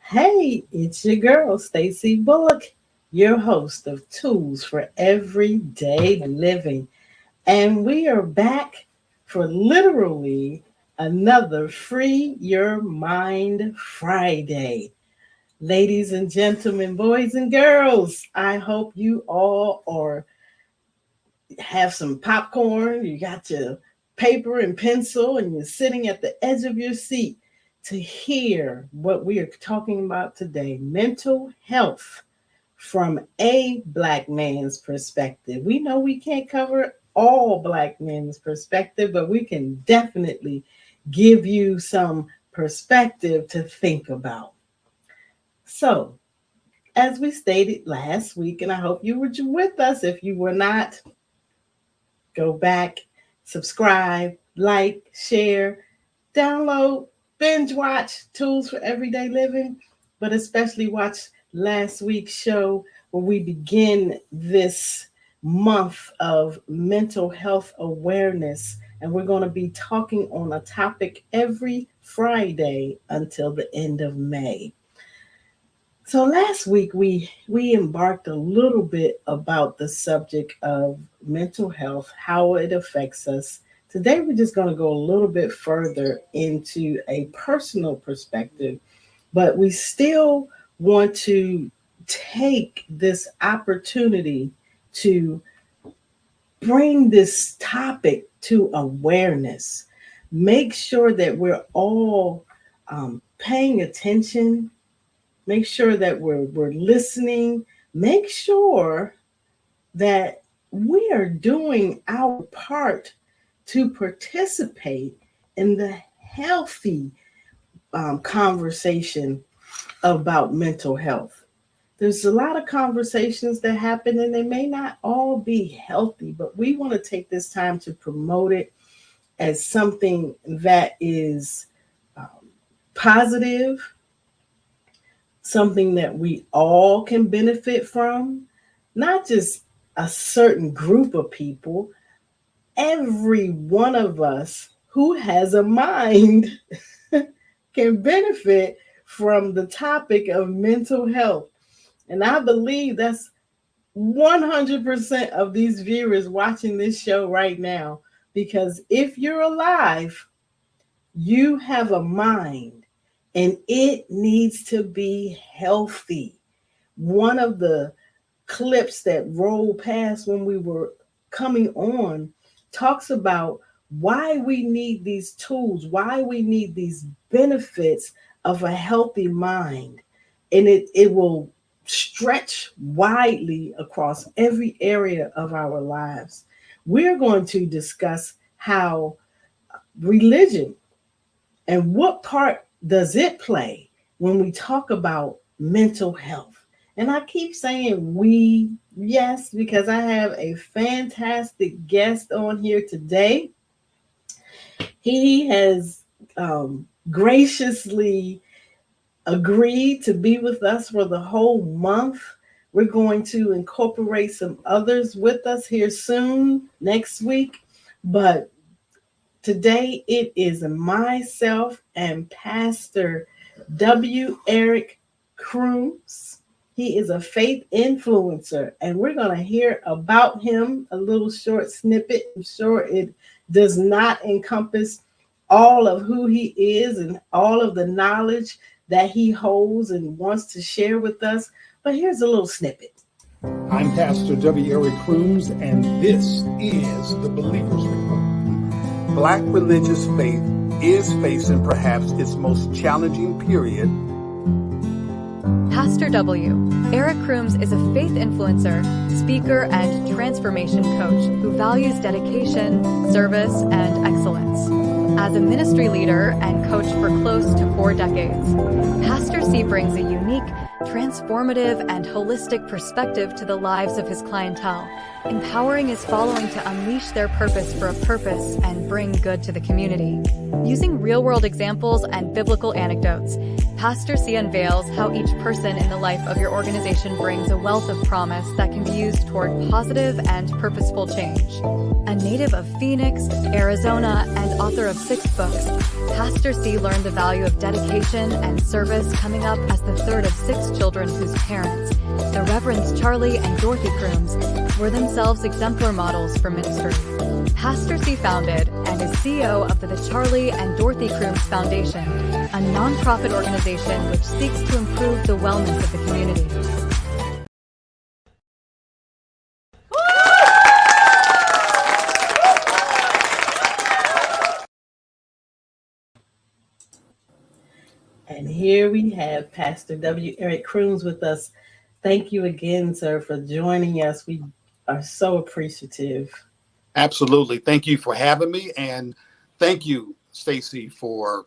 Hey, it's your girl, Stacy Bullock, your host of Tools for Everyday Living. And we are back for literally another Free Your Mind Friday. Ladies and gentlemen, boys and girls, I hope you all have some popcorn, you got your paper and pencil, and you're sitting at the edge of your seat to hear what we are talking about today, mental health from a Black man's perspective. We know we can't cover all Black men's perspective, but we can definitely give you some perspective to think about. So, as we stated last week, and I hope you were with us. If you were not, go back, subscribe, like, share, download, binge watch Tools for Everyday Living, but especially watch last week's show where we begin this month of mental health awareness. And we're going to be talking on a topic every Friday until the end of May. So last week we embarked a little bit about the subject of mental health, how it affects us. Today we're just going to go a little bit further into a personal perspective, but we still want to take this opportunity to bring this topic to awareness. Make sure that we're all paying attention. Make sure that we're listening. Make sure that we are doing our part to participate in the healthy conversation about mental health. There's a lot of conversations that happen and they may not all be healthy, but we want to take this time to promote it as something that is positive, something that we all can benefit from, not just a certain group of people. Every one of us who has a mind can benefit from the topic of mental health. And I believe that's 100% of these viewers watching this show right now, because if you're alive, you have a mind and it needs to be healthy. One of the clips that rolled past when we were coming on talks about why we need these tools, why we need these benefits of a healthy mind. And it will stretch widely across every area of our lives. We're going to discuss how religion and what part does it play when we talk about mental health. And I keep saying we, yes, because I have a fantastic guest on here today. He has graciously agreed to be with us for the whole month. We're going to incorporate some others with us here soon, next week. But today it is myself and Pastor W. Eric Crooms. He is a faith influencer, and we're going to hear about him, a little short snippet. I'm sure it does not encompass all of who he is and all of the knowledge that he holds and wants to share with us. But here's a little snippet. I'm Pastor W. Eric Crooms, and this is the Believer's Report. Black religious faith is facing perhaps its most challenging period. Pastor W. Eric Crooms is a faith influencer, speaker, and transformation coach who values dedication, service, and excellence. As a ministry leader and coach for close to 4 decades. Pastor C brings a unique, transformative, and holistic perspective to the lives of his clientele, empowering his following to unleash their purpose for a purpose and bring good to the community. Using real-world examples and biblical anecdotes, Pastor C unveils how each person in the life of your organization brings a wealth of promise that can be used toward positive and purposeful change. A native of Phoenix, Arizona, and author of 6 books, Pastor C learned the value of dedication and service coming up as the third of 6 children whose parents, the Reverends Charlie and Dorothy Crooms, were themselves exemplar models for ministry. Pastor C founded and is CEO of the Charlie and Dorothy Crooms Foundation, a nonprofit organization which seeks to improve the wellness of the community. And here we have Pastor W. Eric Crooms with us. Thank you again, sir, for joining us. We are so appreciative. Absolutely. Thank you for having me. And thank you, Stacy, for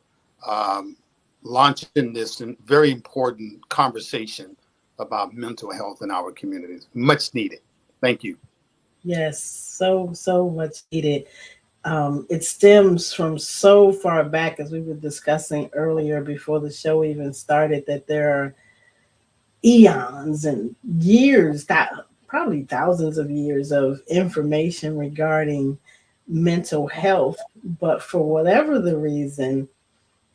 launching this very important conversation about mental health in our communities. Much needed. Thank you. Yes, so much needed. It stems from so far back, as we were discussing earlier before the show even started, that there are eons and years, probably thousands of years of information regarding mental health. But for whatever the reason,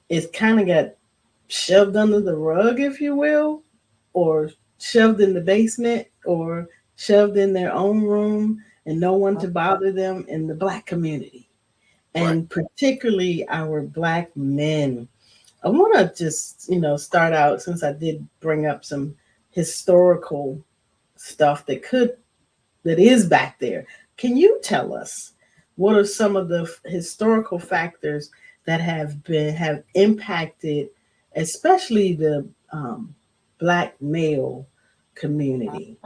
it's kind of got shoved under the rug, if you will, or shoved in the basement, or shoved in their own room, and no one to bother them in the Black community, and particularly our Black men. I want to just, start out, since I did bring up some historical stuff that is back there. Can you tell us what are some of the historical factors that have impacted, especially the Black male community?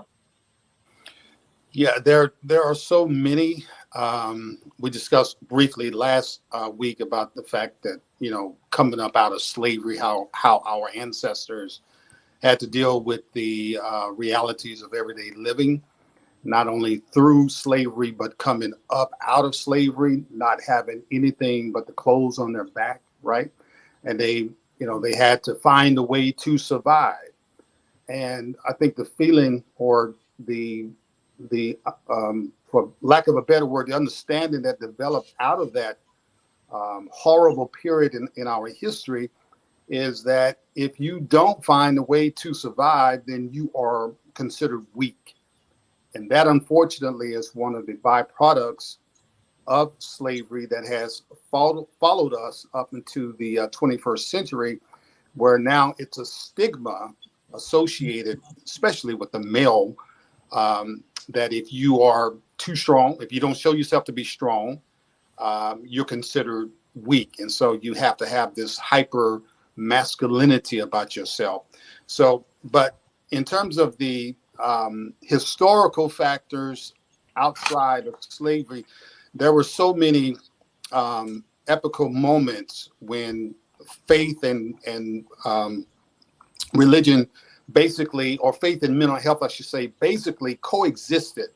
Yeah, there are so many. We discussed briefly last week about the fact that, coming up out of slavery, how our ancestors had to deal with the realities of everyday living, not only through slavery, but coming up out of slavery, not having anything but the clothes on their back, right? And they had to find a way to survive. And I think the feeling, or the for lack of a better word, the understanding that developed out of that horrible period in our history is that if you don't find a way to survive, then you are considered weak. And that, unfortunately, is one of the byproducts of slavery that has followed us up into the 21st century, where now it's a stigma associated, especially with the male, that if you are too strong, if you don't show yourself to be strong, you're considered weak. And so you have to have this hyper masculinity about yourself. So, but in terms of the historical factors outside of slavery, there were so many epical moments when faith and religion basically, or faith and mental health, I should say, basically coexisted.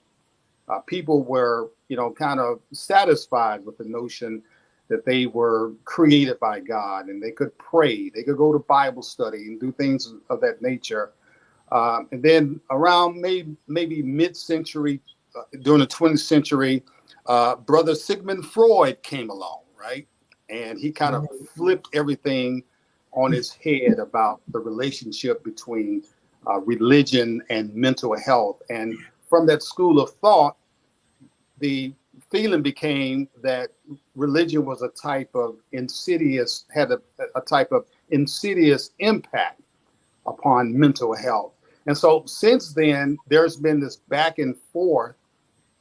People were, kind of satisfied with the notion that they were created by God and they could pray, they could go to Bible study and do things of that nature. And then around maybe mid-century, during the 20th century, Brother Sigmund Freud came along, right? And he kind of flipped everything on his head about the relationship between religion and mental health. And from that school of thought, the feeling became that religion was a type of insidious, had a type of insidious impact upon mental health. And so since then, there's been this back and forth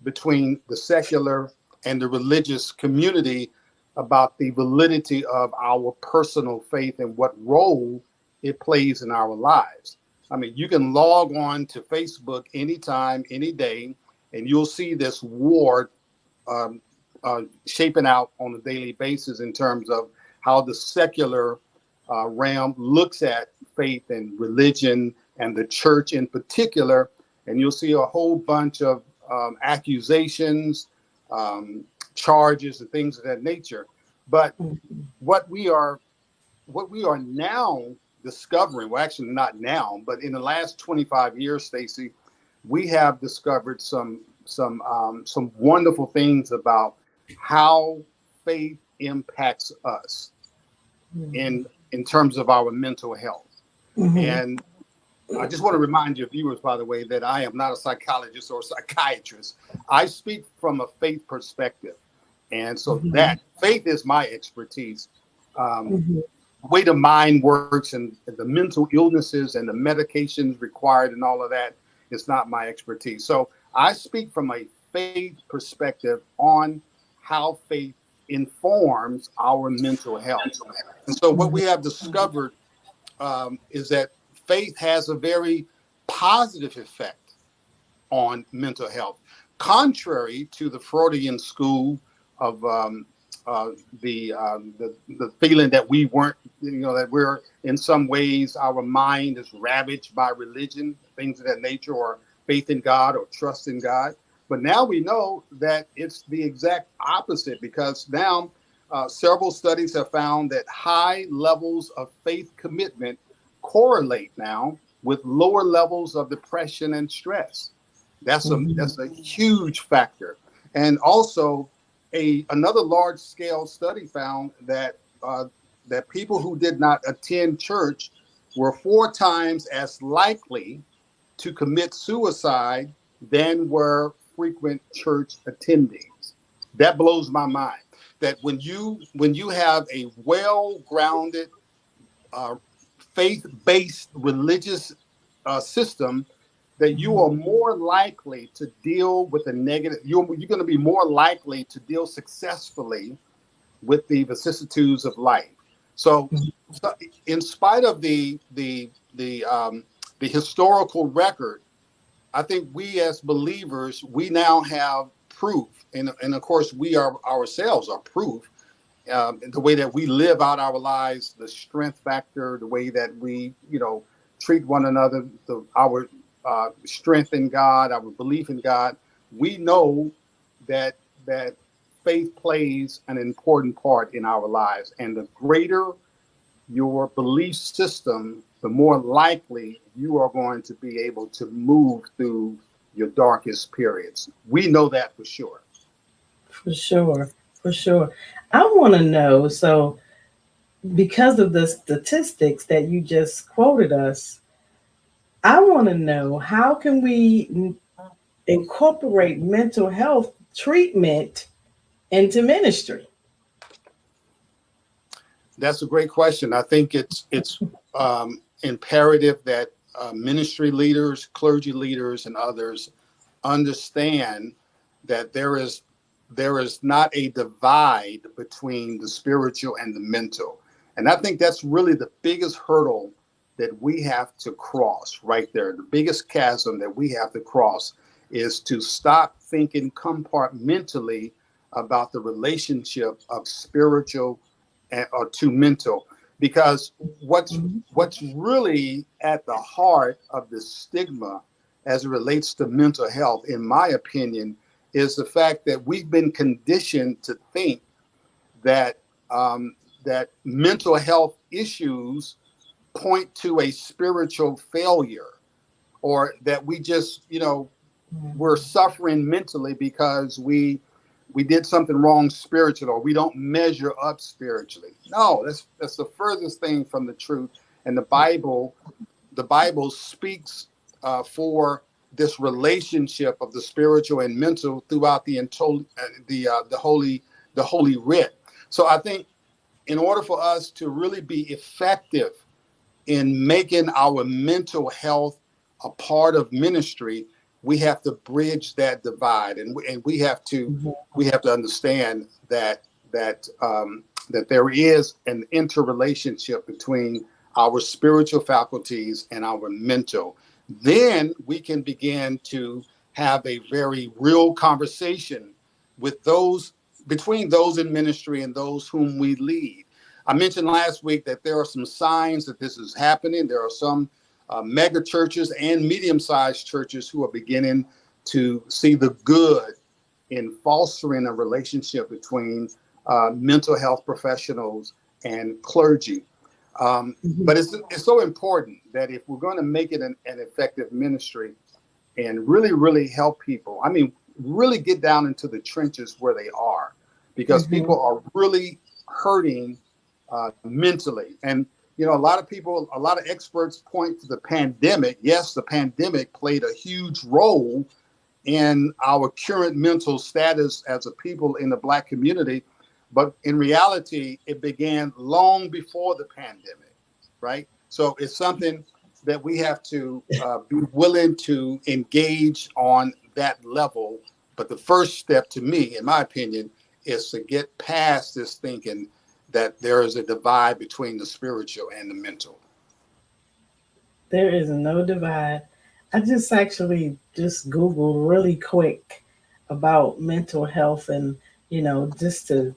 between the secular and the religious community about the validity of our personal faith and what role it plays in our lives. I mean, you can log on to Facebook anytime, any day, and you'll see this war shaping out on a daily basis in terms of how the secular realm looks at faith and religion and the church in particular, and you'll see a whole bunch of accusations, charges, and things of that nature. But what we are now discovering, well, actually not now, but in the last 25 years, Stacy, we have discovered some wonderful things about how faith impacts us in terms of our mental health. And I just want to remind your viewers, by the way, that I am not a psychologist or a psychiatrist. I speak from a faith perspective. And so that faith is my expertise. The way the mind works and the mental illnesses and the medications required and all of that is not my expertise. So I speak from a faith perspective on how faith informs our mental health. And so what we have discovered is that faith has a very positive effect on mental health, contrary to the Freudian school of the feeling that we weren't, that we're in some ways our mind is ravaged by religion, things of that nature, or faith in God or trust in God. But now we know that it's the exact opposite, because now several studies have found that high levels of faith commitment correlate now with lower levels of depression and stress. That's a huge factor. And also another large scale study found that that people who did not attend church were 4 times as likely to commit suicide than were frequent church attendees. That blows my mind. That when you have a well-grounded, faith-based religious system, that you are more likely to deal with the negative. You're going to be more likely to deal successfully with the vicissitudes of life. So in spite of the historical record, I think we as believers, we now have proof, and of course we ourselves are proof. The way that we live out our lives, the strength factor, the way that we treat one another, our strength in God, our belief in God, we know that faith plays an important part in our lives. And the greater your belief system, the more likely you are going to be able to move through your darkest periods. We know that for sure. For sure. For sure. I want to know, so because of the statistics that you just quoted us, I want to know, how can we incorporate mental health treatment into ministry? That's a great question. I think it's imperative that ministry leaders, clergy leaders, and others understand that there is not a divide between the spiritual and the mental. And I think that's really the biggest hurdle that we have to cross right there. The biggest chasm that we have to cross is to stop thinking compartmentally about the relationship of spiritual to mental. Because what's really at the heart of the stigma as it relates to mental health, in my opinion, is the fact that we've been conditioned to think that that mental health issues point to a spiritual failure, or that we just, we're suffering mentally because we did something wrong spiritually, or we don't measure up spiritually. No, that's the furthest thing from the truth. And the Bible speaks for this relationship of the spiritual and mental throughout the holy writ. So I think in order for us to really be effective in making our mental health a part of ministry, we have to bridge that divide, and we have to understand that there is an interrelationship between our spiritual faculties and our mental. Then we can begin to have a very real conversation with between those in ministry and those whom we lead. I mentioned last week that there are some signs that this is happening. There are some mega churches and medium-sized churches who are beginning to see the good in fostering a relationship between mental health professionals and clergy. But it's so important that if we're going to make it an effective ministry and really, really help people, I mean, really get down into the trenches where they are, because people are really hurting mentally. And, you know, a lot of experts point to the pandemic. Yes, the pandemic played a huge role in our current mental status as a people in the Black community. But in reality, it began long before the pandemic, right? So it's something that we have to be willing to engage on that level. But the first step, to me, in my opinion, is to get past this thinking that there is a divide between the spiritual and the mental. There is no divide. I just actually just Googled really quick about mental health, and, just to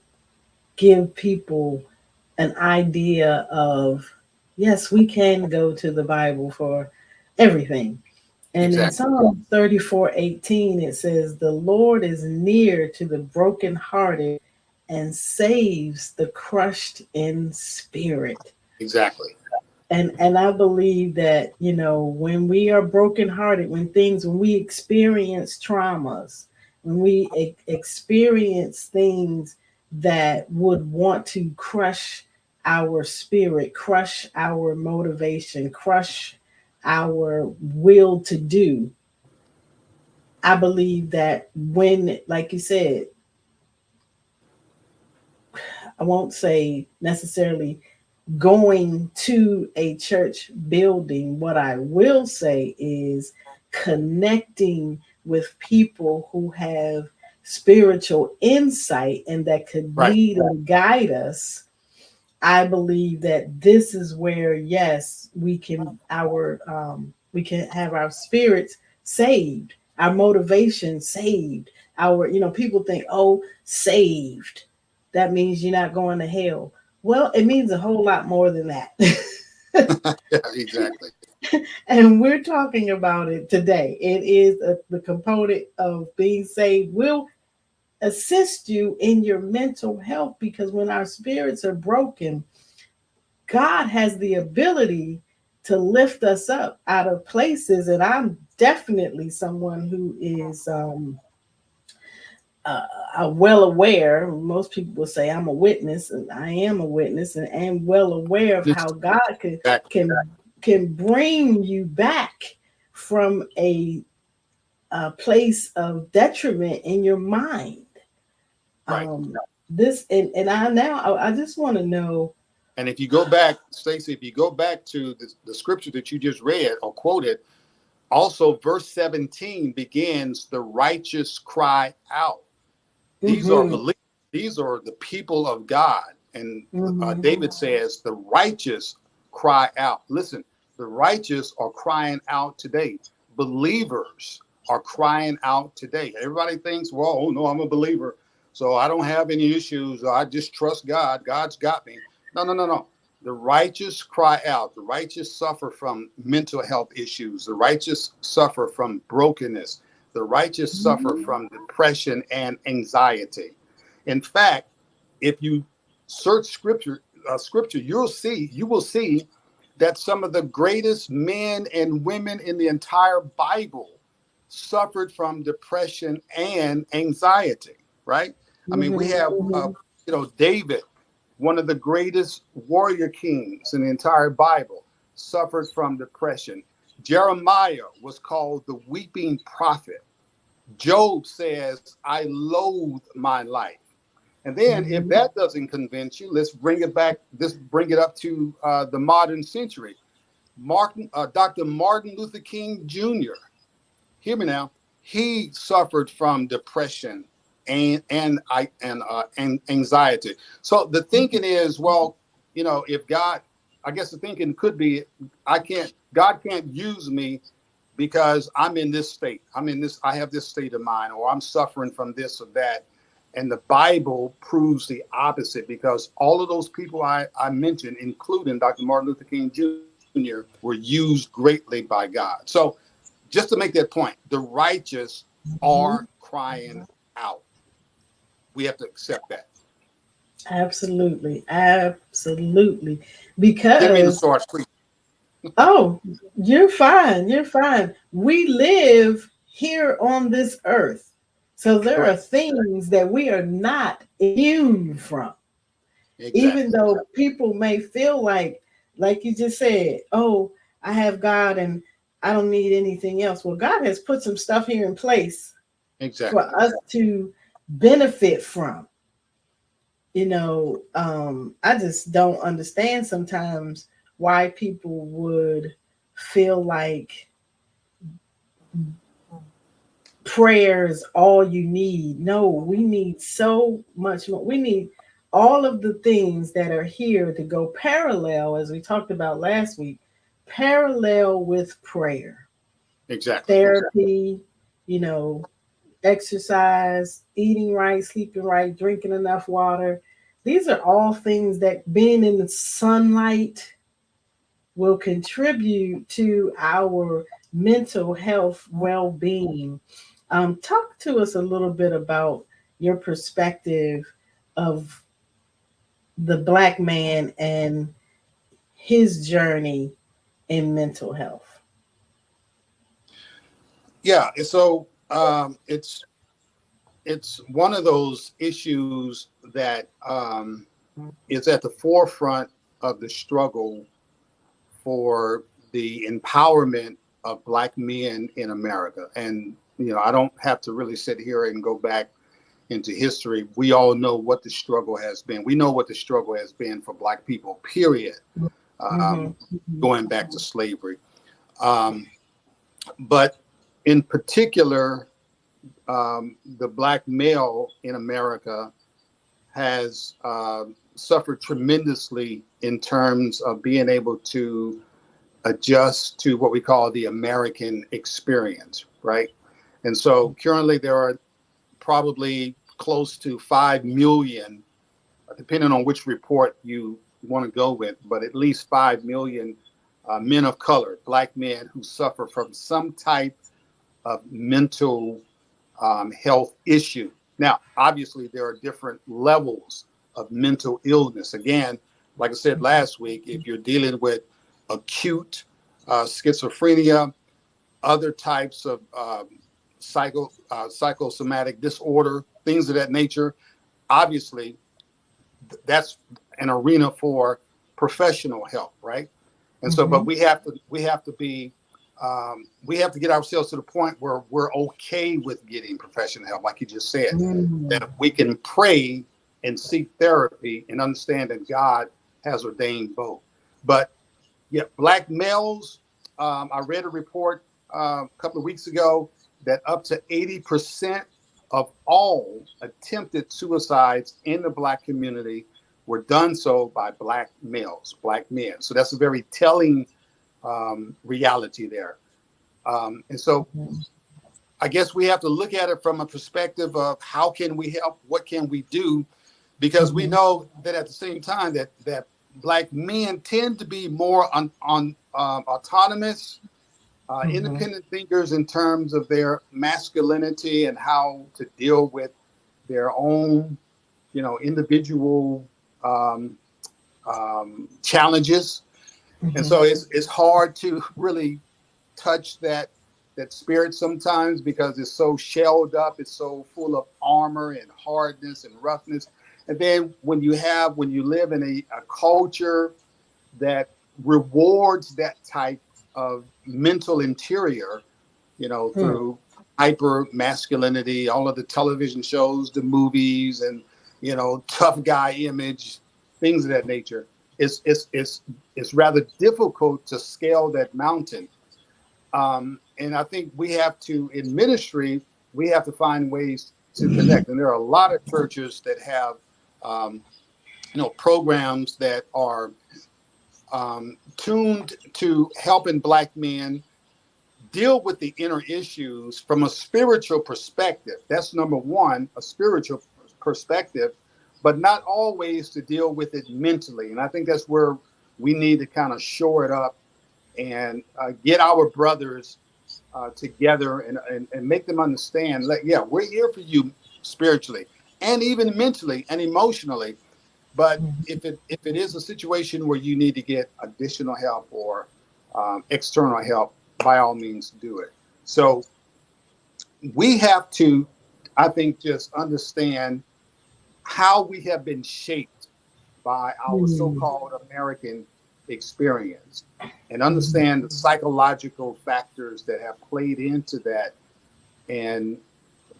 give people an idea of, yes, we can go to the Bible for everything. And in Exactly. Psalm 34:18, it says, "The Lord is near to the brokenhearted and saves the crushed in spirit." Exactly. And I believe that, when we are brokenhearted, when we experience traumas, when we experience things that would want to crush our spirit, crush our motivation, crush our will to do, I believe that when, like you said, I won't say necessarily going to a church building, what I will say is connecting with people who have spiritual insight and that could Right. lead and guide us. I believe that this is where, yes, we can have our spirits saved, our motivation saved. People think, oh, saved, that means you're not going to hell. Well, it means a whole lot more than that. Yeah, exactly. And we're talking about it today. It is the component of being saved will assist you in your mental health, because when our spirits are broken, God has the ability to lift us up out of places. And I'm definitely someone who is well aware. Most people will say I'm a witness, and I am a witness, and am well aware of how God Exactly. can bring you back from a place of detriment in your mind. Right. This and I just want to know. And if you go back, Stacey, if you go back to the scripture that you just read or quoted, also verse 17 begins, "The righteous cry out." These are Mhm, believers. These are the people of God. And mhm. David says, "The righteous cry out." Listen, the righteous are crying out today. Believers are crying out today. Everybody thinks, well, oh no, I'm a believer, so I don't have any issues. I just trust God. God's got me. No, no, no, no. The righteous cry out. The righteous suffer from mental health issues. The righteous suffer from brokenness. The righteous suffer from depression and anxiety. In fact, if you search scripture, you will see that some of the greatest men and women in the entire Bible suffered from depression and anxiety. Right? I mean, we have, David, one of the greatest warrior kings in the entire Bible, suffered from depression. Jeremiah was called the weeping prophet. Job says, "I loathe my life." And then, if that doesn't convince you, let's bring it back. Let's bring it up to the modern century. Dr. Martin Luther King Jr. Hear me now. He suffered from depression and anxiety. So the thinking is, well, if God, I guess the thinking could be, God can't use me because I'm in this state. I have this state of mind, or I'm suffering from this or that. And the Bible proves the opposite, because all of those people I mentioned, including Dr. Martin Luther King Jr., were used greatly by God. So just to make that point, the righteous are crying out. We have to accept that. Absolutely. Absolutely. Didn't mean to Because, start preaching. oh, you're fine. You're fine. We live here on this earth. So there are Correct. things that we are not immune from. Even Exactly. though people may feel like you just said, oh, I have God and I don't need anything else. Well, God has put some stuff here in place for Exactly. us to benefit from. I just don't understand sometimes why people would feel like prayer is all you need. No, we need so much more. We need all of the things that are here to go parallel, as we talked about last week, parallel with prayer, Exactly. therapy, you know, exercise, eating right, sleeping right, drinking enough water. These are all things that being in the sunlight will contribute to our mental health well being. Talk to us a little bit about your perspective of the Black man and his journey in mental health. Yeah. So it's one of those issues that is at the forefront of the struggle for the empowerment of Black men in America. And I don't have to really sit here and go back into history. We all know what the struggle has been. We know what the struggle has been for Black people, period, Mm-hmm. going back to slavery. But in particular, the Black male in America has suffered tremendously in terms of being able to adjust to what we call the American experience, right? And so currently there are probably close to 5 million, depending on which report you want to go with, but at least 5 million men of color, Black men, who suffer from some type of mental health issue. Now, obviously, there are different levels of mental illness. Again, like I said last week, if you're dealing with acute schizophrenia, other types of psychosomatic disorder, things of that nature, obviously, that's an arena for professional help, right? And so, but we have to be we have to get ourselves to the point where we're okay with getting professional help, like you just said, that we can pray and seek therapy and understand that God has ordained both. But yeah, Black males, I read a report a couple of weeks ago that up to 80% of all attempted suicides in the Black community were done so by Black males, Black men. So that's a very telling reality there. And so I guess we have to look at it from a perspective of how can we help? What can we do? Because we know that at the same time that Black men tend to be more autonomous, independent thinkers in terms of their masculinity and how to deal with their own, individual challenges. And so it's hard to really touch that spirit sometimes because it's so shelled up, it's so full of armor and hardness and roughness. And then when you live in a culture that rewards that type of mental interior, through hyper masculinity, all of the television shows, the movies, and tough guy image, things of that nature, it's rather difficult to scale that mountain. And I think we have to, in ministry, we have to find ways to connect. And there are a lot of churches that have, programs that are tuned to helping Black men deal with the inner issues from a spiritual perspective. That's number one, a spiritual perspective, but not always to deal with it mentally. And I think that's where we need to kind of shore it up and get our brothers together and make them understand that, yeah, we're here for you spiritually and even mentally and emotionally. But if it is a situation where you need to get additional help or external help, by all means do it. So we have to, I think, just understand how we have been shaped by our so-called American experience and understand the psychological factors that have played into that, and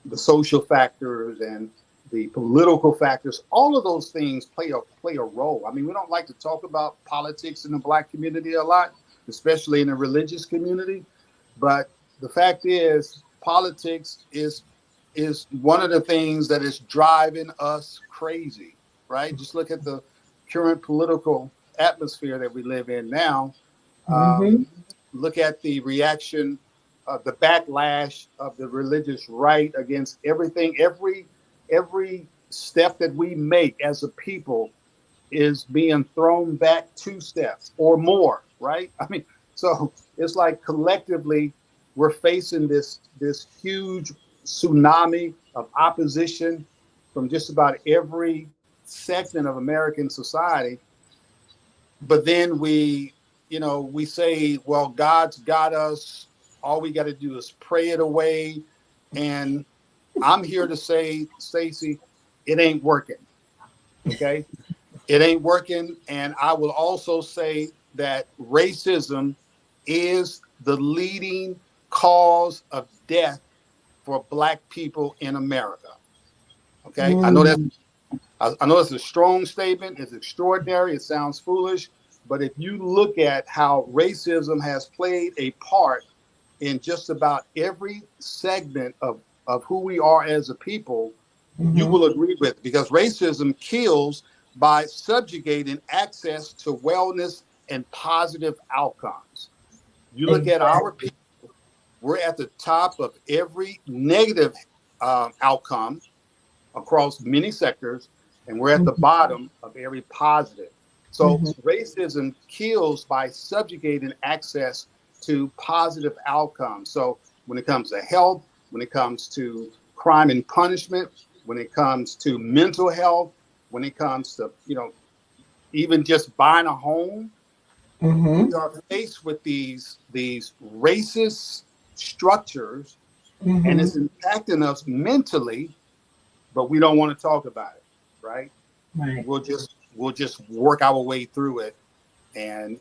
the social factors and the political factors. All of those things play a role. I mean, we don't like to talk about politics in the Black community a lot, especially in the religious community, but the fact is politics is one of the things that is driving us crazy, right? Just look at the current political atmosphere that we live in now. Look at the reaction, the backlash of the religious right against everything. Every step that we make as a people is being thrown back 2 steps or more, right? I mean, so it's like collectively we're facing this huge tsunami of opposition from just about every segment of American society. But then we say, well, God's got us. All we got to do is pray it away. And I'm here to say, Stacey, it ain't working. Okay. It ain't working. And I will also say that racism is the leading cause of death for Black people in America. Okay. I know that's a strong statement. It's extraordinary. It sounds foolish. But if you look at how racism has played a part in just about every segment of who we are as a people, you will agree with it, because racism kills by subjugating access to wellness and positive outcomes. You look at our people, we're at the top of every negative outcome across many sectors, and we're at the bottom of every positive. So racism kills by subjugating access to positive outcomes. So when it comes to health, when it comes to crime and punishment, when it comes to mental health, when it comes to, even just buying a home, we are faced with these racist structures, and it's impacting us mentally, but we don't want to talk about it, right? Right. We'll just work our way through it, and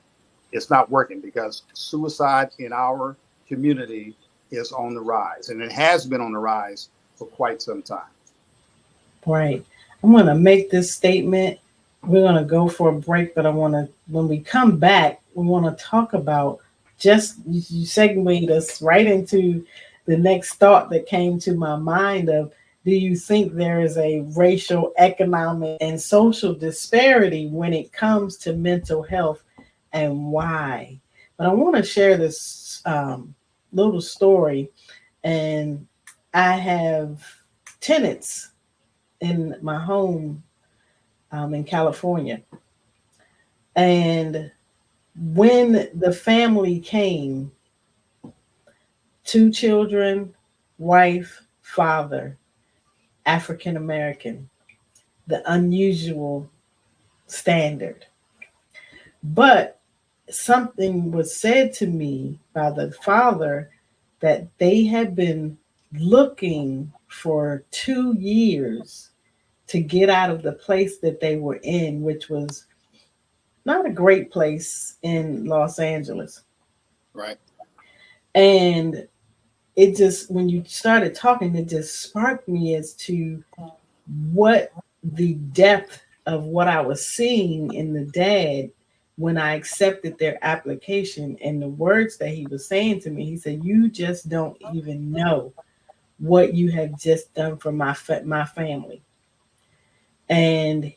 it's not working because suicide in our community is on the rise, and it has been on the rise for quite some time. Right. I'm going to make this statement. We're going to go for a break, but when we come back, we want to talk about, just you segued us right into the next thought that came to my mind of, do you think there is a racial, economic, and social disparity when it comes to mental health, and why? But I want to share this little story. And I have tenants in my home in California. And when the family came, 2 children, wife, father, African American, the unusual standard. But something was said to me by the father that they had been looking for 2 years to get out of the place that they were in, which was not a great place in Los Angeles. Right. And it just, when you started talking, it just sparked me as to what the depth of what I was seeing in the dad when I accepted their application, and the words that he was saying to me. He said, "You just don't even know what you have just done for my family." And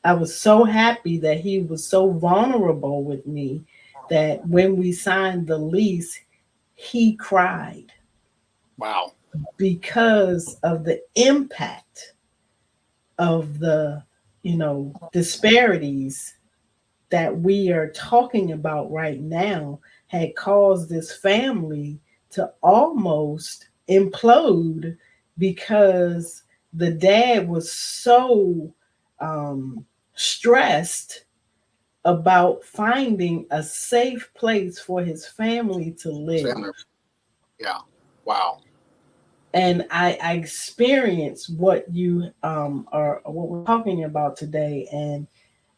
I was so happy that he was so vulnerable with me that when we signed the lease, he cried. Wow. Because of the impact of the, disparities that we are talking about right now had caused this family to almost implode because the dad was so stressed about finding a safe place for his family to live. Center. Yeah. Wow. And I experienced what you are what we're talking about today, and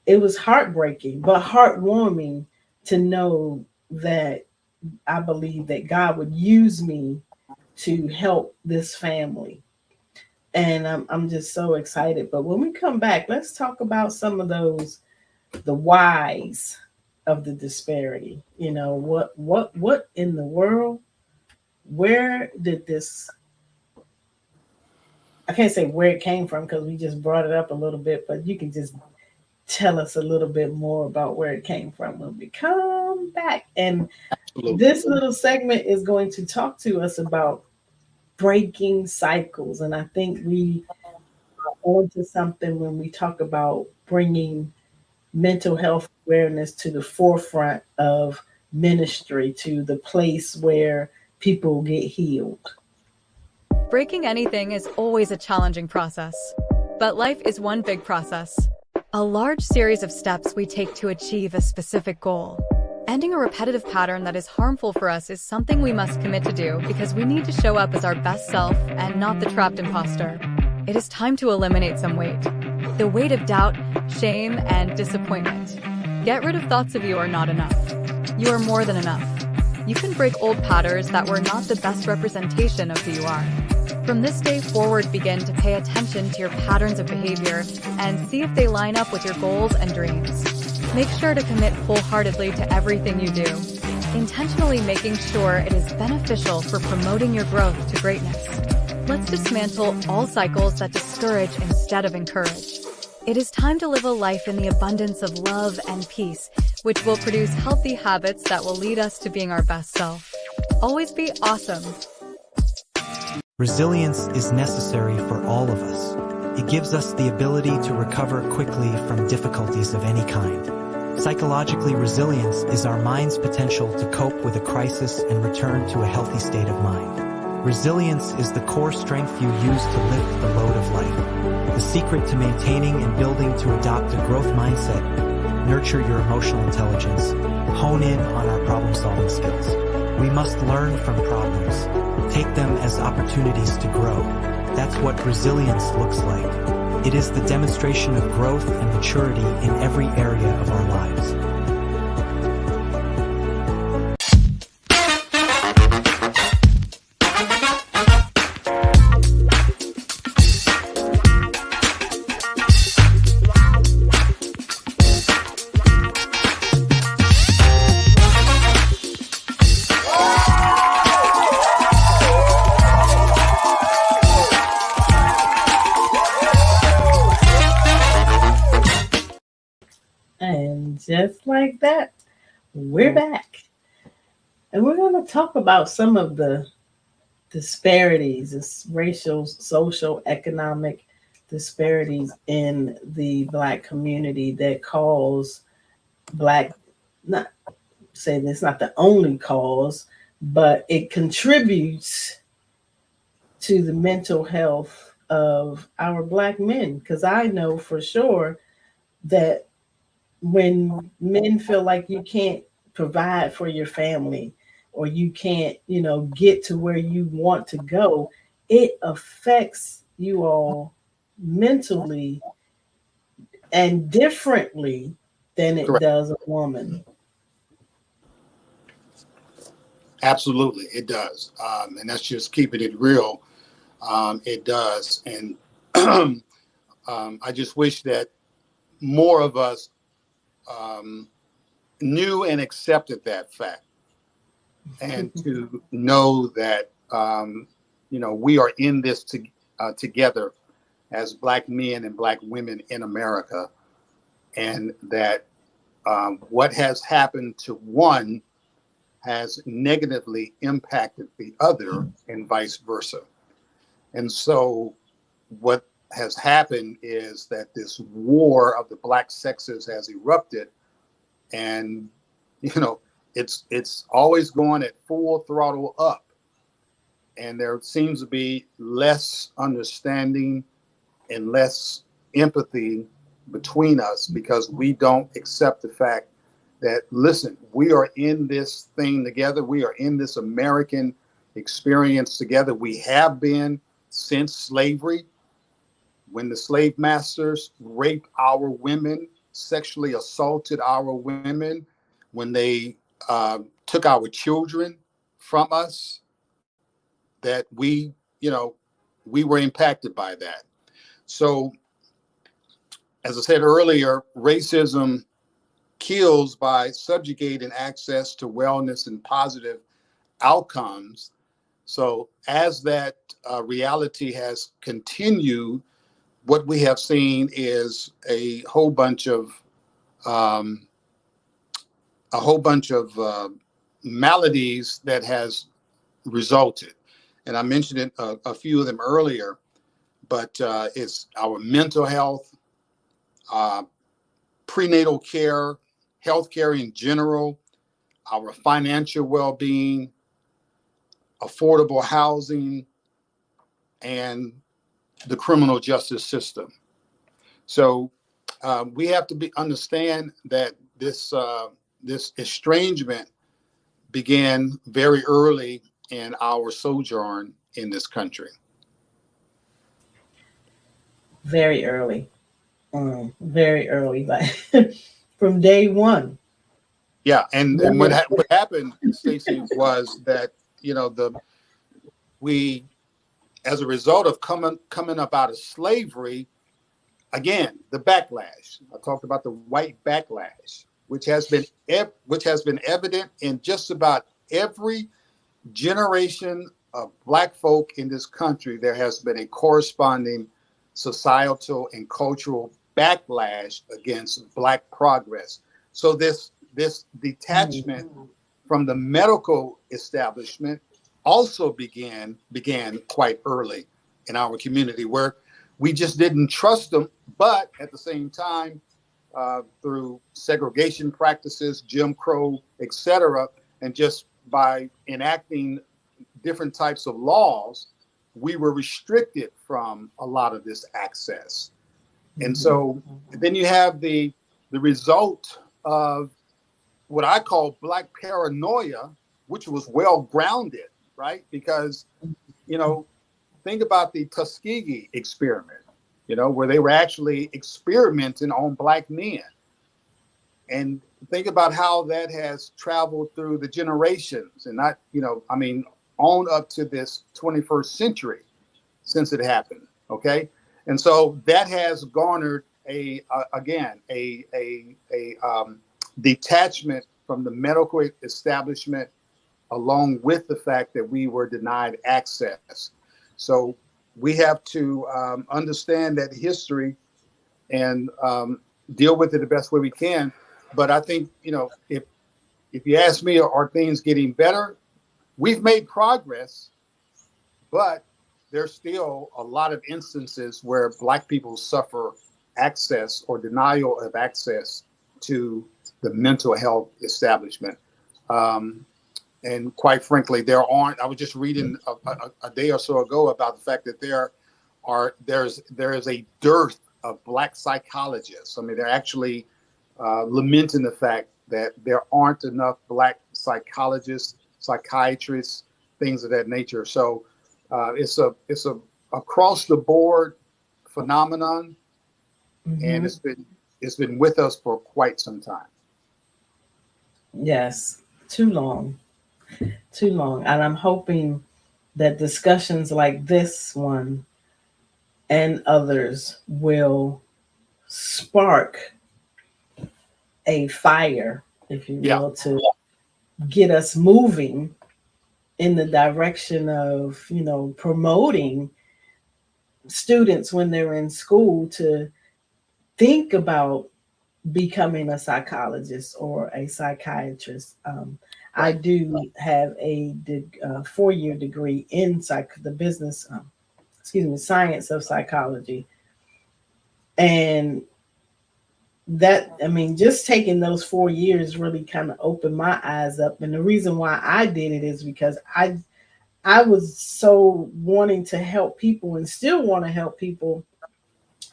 it was heartbreaking but heartwarming to know that I believe that God would use me to help this family. And I'm just so excited. But when we come back, let's talk about some of those, the whys of the disparity. What in the world? Where did this? I can't say where it came from because we just brought it up a little bit, but you can just tell us a little bit more about where it came from when we come back. And Absolutely. this little segment is going to talk to us about breaking cycles. And I think we are onto something when we talk about bringing mental health awareness to the forefront of ministry, to the place where people get healed. Breaking anything is always a challenging process, but life is one big process. A large series of steps we take to achieve a specific goal. Ending a repetitive pattern that is harmful for us is something we must commit to do because we need to show up as our best self and not the trapped imposter. It is time to eliminate some weight. The weight of doubt, shame, and disappointment. Get rid of thoughts of you are not enough. You are more than enough. You can break old patterns that were not the best representation of who you are. From this day forward, begin to pay attention to your patterns of behavior and see if they line up with your goals and dreams. Make sure to commit wholeheartedly to everything you do, intentionally making sure it is beneficial for promoting your growth to greatness. Let's dismantle all cycles that discourage instead of encourage. It is time to live a life in the abundance of love and peace, which will produce healthy habits that will lead us to being our best self. Always be awesome. Resilience is necessary for all of us. It gives us the ability to recover quickly from difficulties of any kind. Psychologically, resilience is our mind's potential to cope with a crisis and return to a healthy state of mind. Resilience is the core strength you use to lift the load of life. The secret to maintaining and building to adopt a growth mindset, nurture your emotional intelligence, hone in on our problem-solving skills. We must learn from problems, take them as opportunities to grow. That's what resilience looks like. It is the demonstration of growth and maturity in every area of our lives. And just like that, we're back. And we're going to talk about some of the disparities, this racial, social, economic disparities in the Black community that cause Black, not saying it's not the only cause, but it contributes to the mental health of our Black men. Because I know for sure that when men feel like you can't provide for your family or you can't, get to where you want to go, it affects you all mentally and differently than it Correct. does a woman. Absolutely, it does. And that's just keeping it real. It does. And I just wish that more of us knew and accepted that fact, and to know that we are in this together as Black men and Black women in America, and that what has happened to one has negatively impacted the other, and vice versa. And so what has happened is that this war of the black sexes has erupted, and it's always going at full throttle up, and there seems to be less understanding and less empathy between us because we don't accept the fact that, listen, we are in this thing together. We are in this American experience together. We have been since slavery, when the slave masters raped our women, sexually assaulted our women, when they took our children from us, that we were impacted by that. So, as I said earlier, racism kills by subjugating access to wellness and positive outcomes. So as that reality has continued, what we have seen is a whole bunch of maladies that has resulted. And I mentioned it, a few of them earlier, but it's our mental health, prenatal care, healthcare in general, our financial well-being, affordable housing, and the criminal justice system. So we have to understand that this estrangement began very early in our sojourn in this country. Very early. Very early, like from day one. Yeah, and what happened, Stacey, was that we, as a result of coming up out of slavery, again, the backlash. I talked about the white backlash, which has been evident in just about every generation of Black folk in this country. There has been a corresponding societal and cultural backlash against Black progress. So this detachment from the medical establishment also began quite early in our community, where we just didn't trust them. But at the same time, through segregation practices, Jim Crow, etc., and just by enacting different types of laws, we were restricted from a lot of this access. And so then you have the result of what I call Black paranoia, which was well grounded, right? Because, think about the Tuskegee experiment, where they were actually experimenting on Black men. And think about how that has traveled through the generations and on up to this 21st century since it happened. Okay. And so that has garnered a detachment from the medical establishment, along with the fact that we were denied access. So we have to understand that history and deal with it the best way we can. But I think, if you ask me, are things getting better? We've made progress, but there's still a lot of instances where Black people suffer access or denial of access to the mental health establishment. And quite frankly, I was just reading a day or so ago about the fact that there is a dearth of Black psychologists. I mean, they're actually lamenting the fact that there aren't enough Black psychologists, psychiatrists, things of that nature. So it's a across the board phenomenon, and it's been with us for quite some time. Yes, too long. And I'm hoping that discussions like this one and others will spark a fire, if you will, to get us moving in the direction of, promoting students when they're in school to think about becoming a psychologist or a psychiatrist. I do have a 4-year degree in science of psychology. And that, I mean, just taking those 4 years really kind of opened my eyes up. And the reason why I did it is because I was so wanting to help people and still want to help people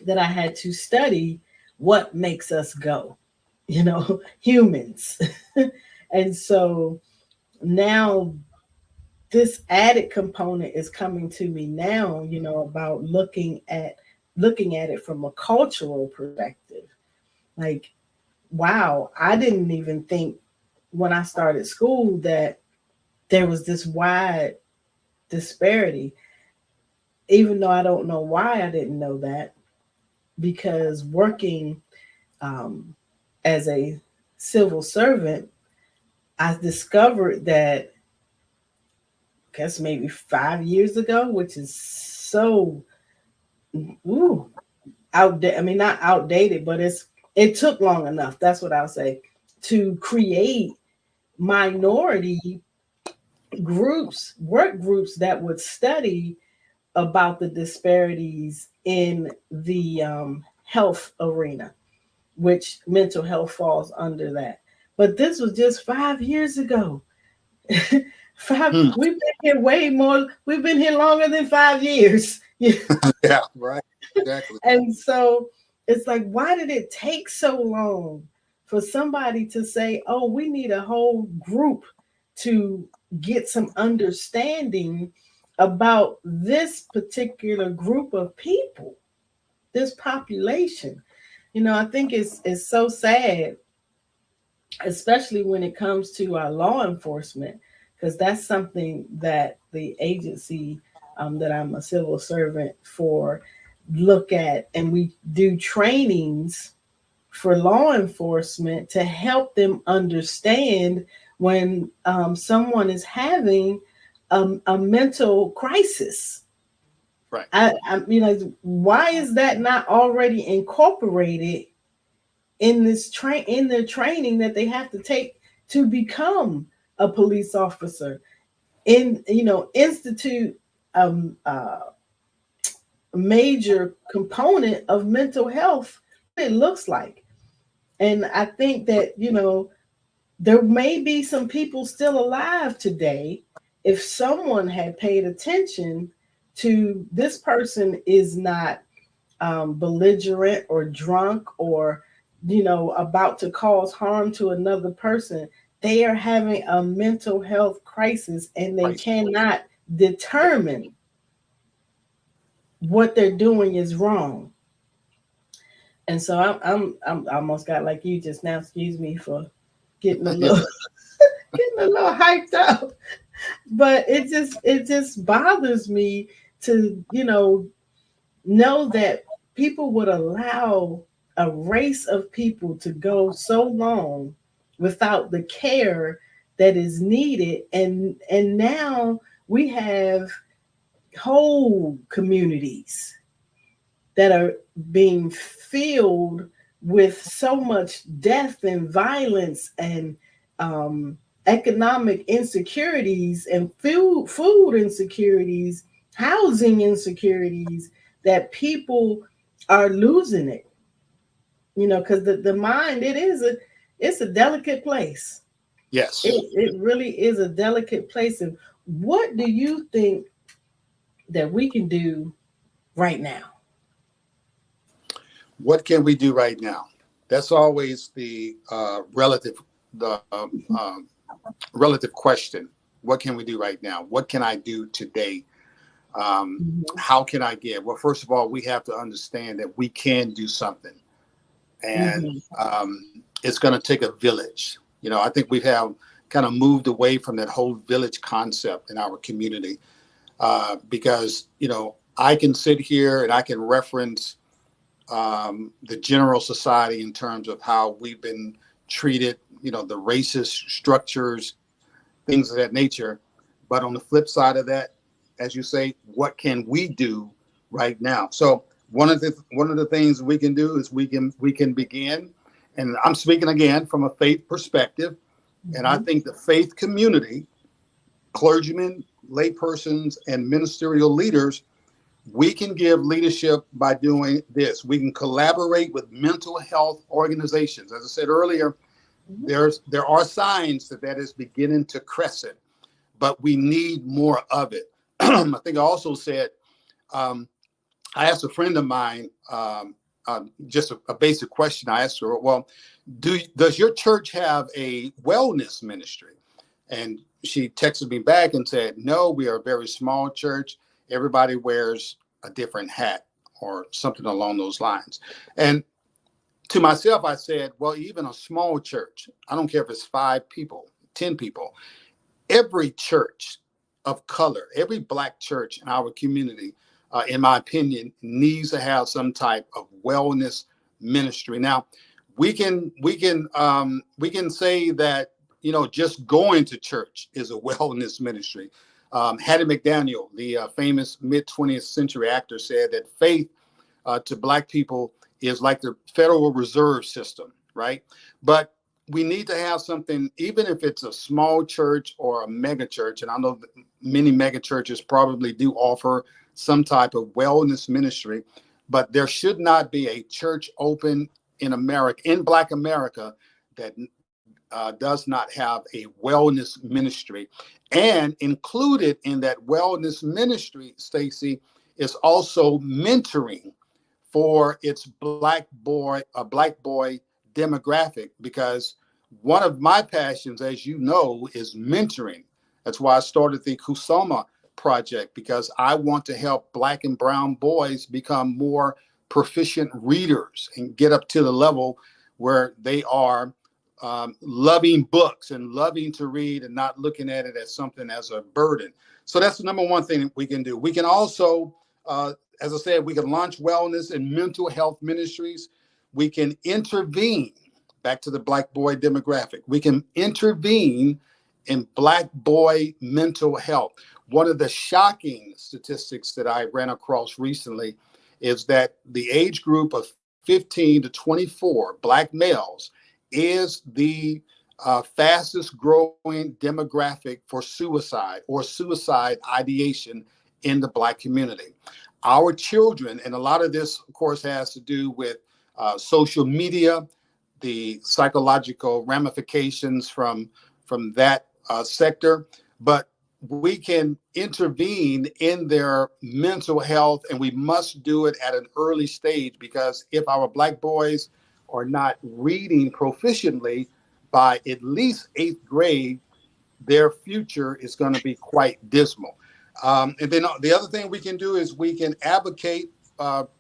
that I had to study what makes us go, humans. And so now this added component is coming to me now, about looking at it from a cultural perspective. Like, wow, I didn't even think when I started school that there was this wide disparity, even though I don't know why I didn't know that, because working as a civil servant, I discovered that, I guess maybe 5 years ago, which is so outdated. I mean, not outdated, but it took long enough. That's what I'll say, to create minority groups, work groups that would study about the disparities in the health arena, which mental health falls under that. But this was just 5 years ago. We've been here way more. We've been here longer than 5 years. Yeah, right. Exactly. And so it's like, why did it take so long for somebody to say, oh, we need a whole group to get some understanding about this particular group of people, this population? I think it's so sad, especially when it comes to our law enforcement, because that's something that the agency that I'm a civil servant for look at, and we do trainings for law enforcement to help them understand when someone is having a mental crisis. Right. Why is that not already incorporated in in their training that they have to take to become a police officer? Institute a major component of mental health, what it looks like. And I think that, there may be some people still alive today, if someone had paid attention to, this person is not belligerent or drunk or, about to cause harm to another person. They are having a mental health crisis, and they cannot determine what they're doing is wrong. And so I'm almost got like you just now. Excuse me for getting a little getting a little hyped up, but it just bothers me to know that people would allow a race of people to go so long without the care that is needed, and now we have whole communities that are being filled with so much death and violence and economic insecurities and food insecurities, housing insecurities, that people are losing it. Because the mind, it's a delicate place. Yes. It really is a delicate place. And what do you think that we can do right now? What can we do right now? That's always the relative question. What can we do right now? What can I do today? How can I give? Well, first of all, we have to understand that we can do something, and it's going to take a village. I think we have kind of moved away from that whole village concept in our community, because I can sit here and I can reference the general society in terms of how we've been treated, the racist structures, things of that nature. But on the flip side of that, as you say, what can we do right now? So one of the things we can do is we can begin, and I'm speaking again from a faith perspective, and I think the faith community, clergymen, laypersons, and ministerial leaders, We can give leadership by doing this. We can collaborate with mental health organizations. As I said earlier, there are signs that is beginning to crescent, but we need more of it. I think I also said, I asked a friend of mine just a basic question. I asked her, well, does your church have a wellness ministry? And she texted me back and said, no, we are a very small church. Everybody wears a different hat or something along those lines. And to myself, I said, well, even a small church, I don't care if it's 5 people, 10 people, every church of color, every Black church in our community, in my opinion, needs to have some type of wellness ministry. Now, we can say that, you know, just going to church is a wellness ministry. Hattie McDaniel, the famous mid-20th century actor, said that faith to Black people is like the Federal Reserve System, right? But we need to have something, even if it's a small church or a mega church, and I know that many mega churches probably do offer some type of wellness ministry, but there should not be a church open in America, in Black America, that does not have a wellness ministry. And included in that wellness ministry, Stacy, is also mentoring for its black boy demographic, because one of my passions, as you know, is mentoring. That's why I started the Kusama project, because I want to help Black and brown boys become more proficient readers and get up to the level where they are loving books and loving to read and not looking at it as something as a burden. So that's the number one thing we can do. We can also, as I said, we can launch wellness and mental health ministries. We can intervene, back to the Black boy demographic. We can intervene in Black boy mental health. One of the shocking statistics that I ran across recently is that the age group of 15 to 24 Black males is the fastest growing demographic for suicide or suicide ideation in the Black community. Our children, and a lot of this, of course, has to do with social media, the psychological ramifications from that sector, but we can intervene in their mental health, and we must do it at an early stage, because if our Black boys are not reading proficiently by at least 8th grade, their future is going to be quite dismal. And then the other thing we can do is we can advocate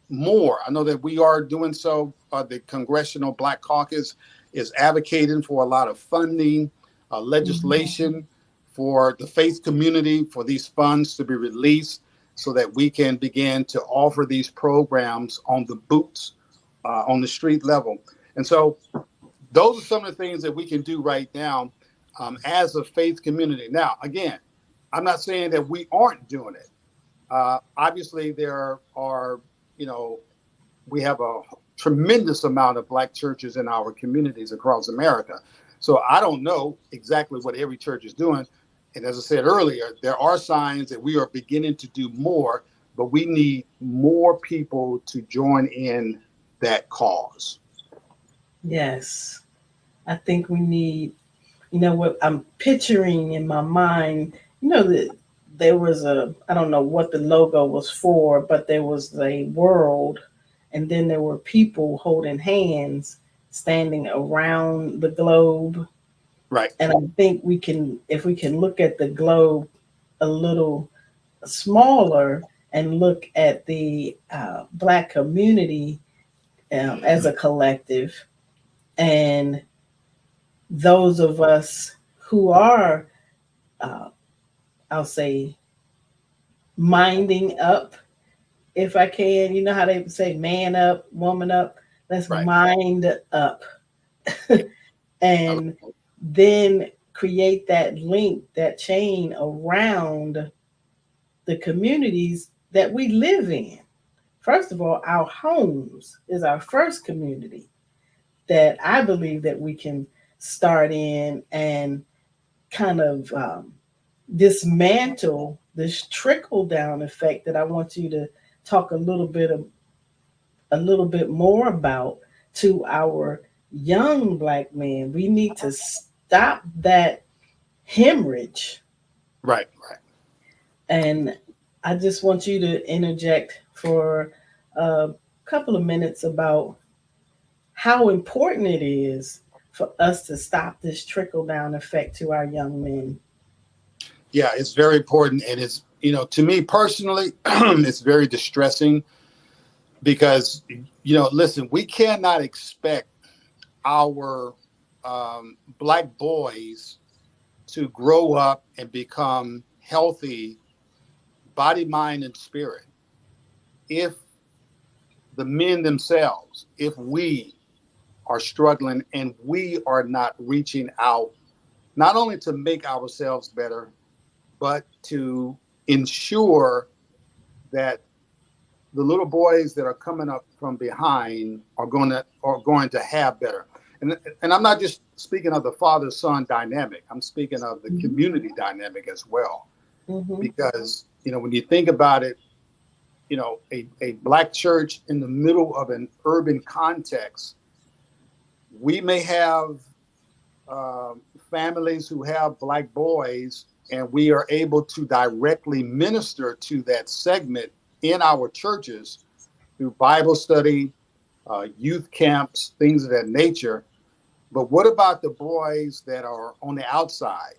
more. I know that we are doing so. The Congressional Black Caucus is advocating for a lot of funding, legislation for the faith community, for these funds to be released so that we can begin to offer these programs on the boots, on the street level. And so those are some of the things that we can do right now as a faith community. Now, again, I'm not saying that we aren't doing it. Obviously, there are, we have a tremendous amount of Black churches in our communities across America. So I don't know exactly what every church is doing. And as I said earlier, there are signs that we are beginning to do more, but we need more people to join in that cause. Yes. I think we need, what I'm picturing in my mind, that there was I don't know what the logo was for, but there was a world, and then there were people holding hands standing around the globe. Right. And I think if we can look at the globe a little smaller and look at the Black community as a collective, and those of us who are, I'll say, minding up, if I can, you know how they say man up, woman up, let's Right. mind up. And then create that link, that chain around the communities that we live in. First of all, our homes is our first community that I believe that we can start in and kind of dismantle this trickle down effect that I want you talk a little bit more about to our young Black men. We need to stop that hemorrhage. Right, right. And I just want you to interject for a couple of minutes about how important it is for us to stop this trickle down effect to our young men. Yeah, it's very important. And it's, to me personally, it's very distressing because, listen, we cannot expect our Black boys to grow up and become healthy body, mind, and spirit if the men themselves, if we are struggling and we are not reaching out, not only to make ourselves better, but to ensure that the little boys that are coming up from behind are going to have better. And I'm not just speaking of the father-son dynamic. I'm speaking of the community dynamic as well. Because, when you think about it, a Black church in the middle of an urban context, we may have families who have Black boys, and we are able to directly minister to that segment in our churches through Bible study, youth camps, things of that nature. But what about the boys that are on the outside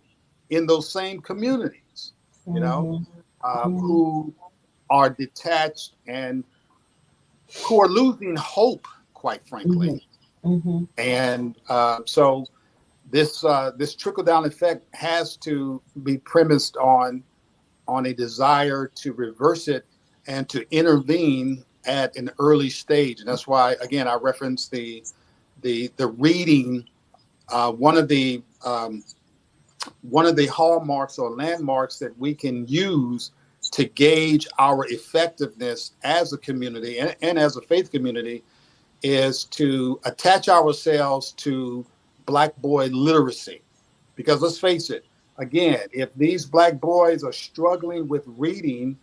in those same communities, who are detached and who are losing hope, quite frankly? And so this trickle down effect has to be premised on a desire to reverse it and to intervene at an early stage. And that's why, again, I referenced the reading. One of the hallmarks or landmarks that we can use to gauge our effectiveness as a community and as a faith community is to attach ourselves to Black boy literacy. Because let's face it, again, if these Black boys are struggling with reading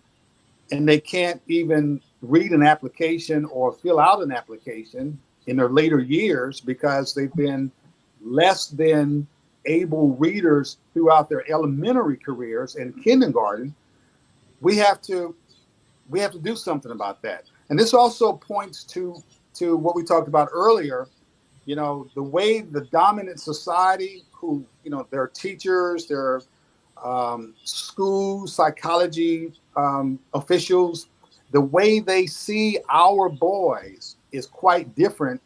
and they can't even read an application or fill out an application in their later years because they've been less than able readers throughout their elementary careers and kindergarten, we have to do something about that. And this also points to what we talked about earlier, the way the dominant society, who, their teachers, their school psychology officials, the way they see our boys is quite different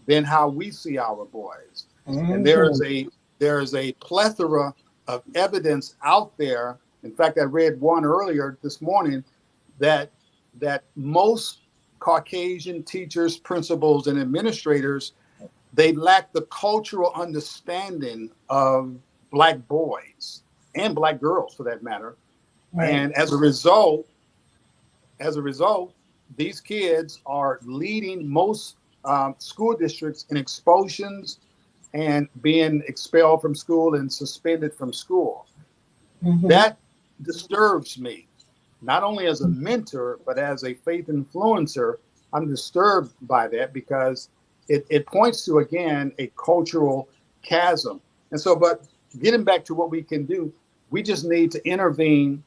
than how we see our boys. And there is a plethora of evidence out there. In fact, I read one earlier this morning that most Caucasian teachers, principals, and administrators, they lack the cultural understanding of Black boys and Black girls, for that matter. Right. And as a result, these kids are leading most school districts in expulsions and being expelled from school and suspended from school. That disturbs me. Not only as a mentor, but as a faith influencer, I'm disturbed by that because it points to, again, a cultural chasm. And so, but getting back to what we can do, we just need to intervene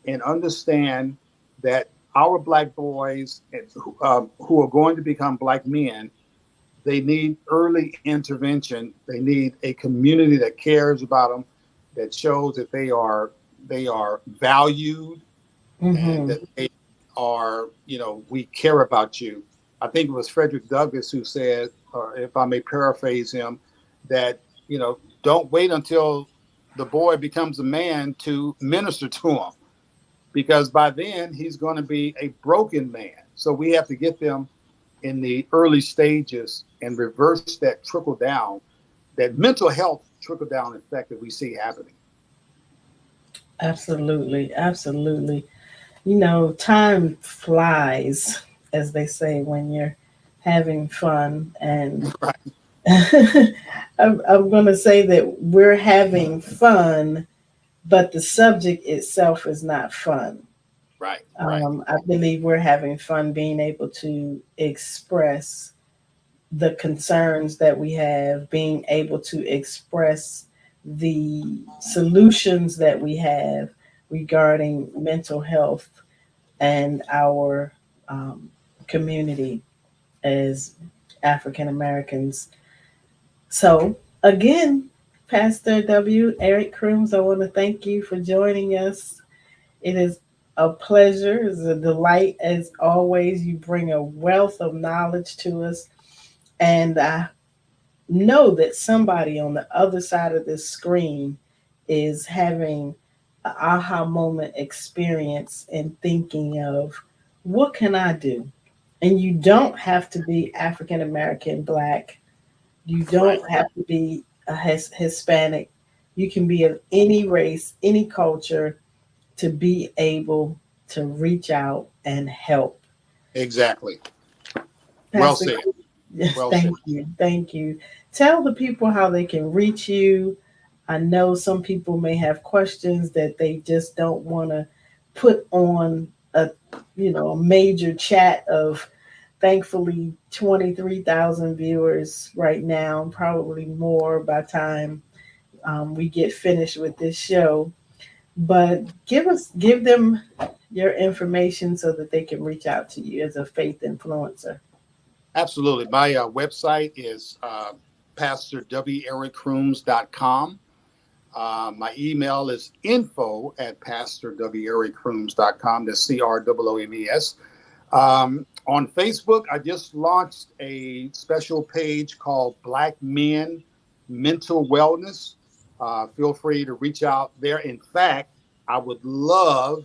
and understand that our Black boys who are going to become Black men, they need early intervention. They need a community that cares about them, that shows that they are valued, and that they are, we care about you. I think it was Frederick Douglass who said, or if I may paraphrase him, that, don't wait until the boy becomes a man to minister to him, because by then he's going to be a broken man. So we have to get them in the early stages and reverse that trickle down, that mental health trickle down effect that we see happening. Absolutely. Absolutely. Time flies, as they say, when you're having fun. And right. I'm going to say that we're having fun, but the subject itself is not fun. Right. I believe we're having fun being able to express the concerns that we have, being able to express the solutions that we have regarding mental health and our community as African Americans. So, again, Pastor W. Eric Crooms, I want to thank you for joining us. It is a pleasure, it's a delight as always. You bring a wealth of knowledge to us. And I know that somebody on the other side of this screen is having an aha moment experience and thinking of what can I do? And you don't have to be African American, Black. You Right. don't have to be a Hispanic. You can be of any race, any culture to be able to reach out and help. Exactly. Well Pastor, said. yes, Well said. thank you. Thank you. Tell the people how they can reach you. I know some people may have questions that they just don't want to put on a major chat of thankfully 23,000 viewers right now, probably more by time we get finished with this show. But give them your information so that they can reach out to you as a faith influencer. Absolutely. My website is pastorwericrooms.com. My email is info@pastorwericrooms.com. That's CROOMES. On Facebook, I just launched a special page called Black Men Mental Wellness. Feel free to reach out there. In fact, I would love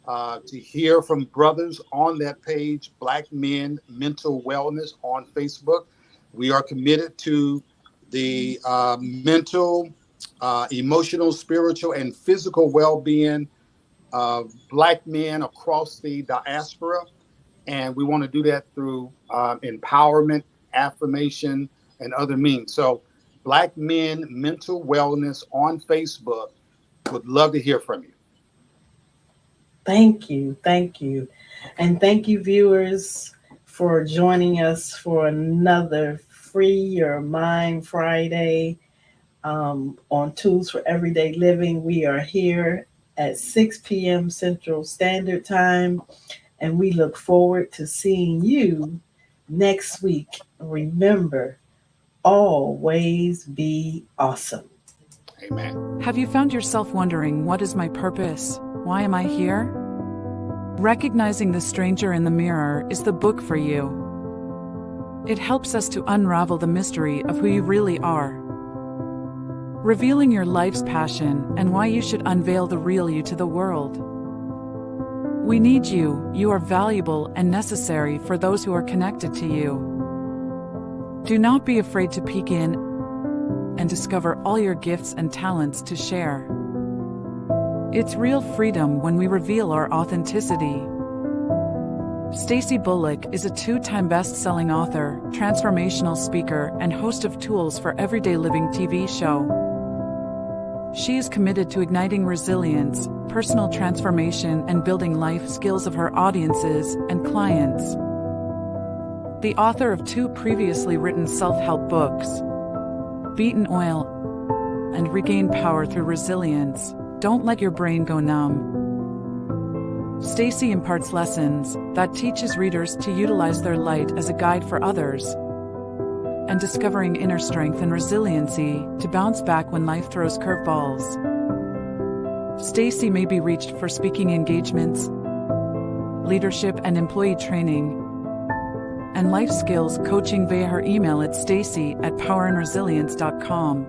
to hear from brothers on that page, Black Men Mental Wellness on Facebook. We are committed to the mental, emotional, spiritual, and physical well-being of Black men across the diaspora. And we want to do that through empowerment, affirmation, and other means. So Black Men Mental Wellness on Facebook. Would love to hear from you. Thank you. Thank you. And thank you, viewers, for joining us for another Free Your Mind Friday on Tools for Everyday Living. We are here at 6 p.m. Central Standard Time, and we look forward to seeing you next week. Remember, always be awesome. Amen. Have you found yourself wondering, what is my purpose? Why am I here? Recognizing the Stranger in the Mirror is the book for you. It helps us to unravel the mystery of who you really are, revealing your life's passion and why you should unveil the real you to the world. We need you. You are valuable and necessary for those who are connected to you. Do not be afraid to peek in and discover all your gifts and talents to share. It's real freedom when we reveal our authenticity. Stacey Bullock is a 2-time best-selling author, transformational speaker, and host of Tools for Everyday Living TV show. She is committed to igniting resilience, personal transformation, and building life skills of her audiences and clients. The author of 2 previously written self-help books, Beaten Oil and Regain Power Through Resilience. Don't let your brain go numb. Stacey imparts lessons that teaches readers to utilize their light as a guide for others and discovering inner strength and resiliency to bounce back when life throws curveballs. Stacey may be reached for speaking engagements, leadership and employee training, and life skills coaching via her email at stacey@powerandresilience.com.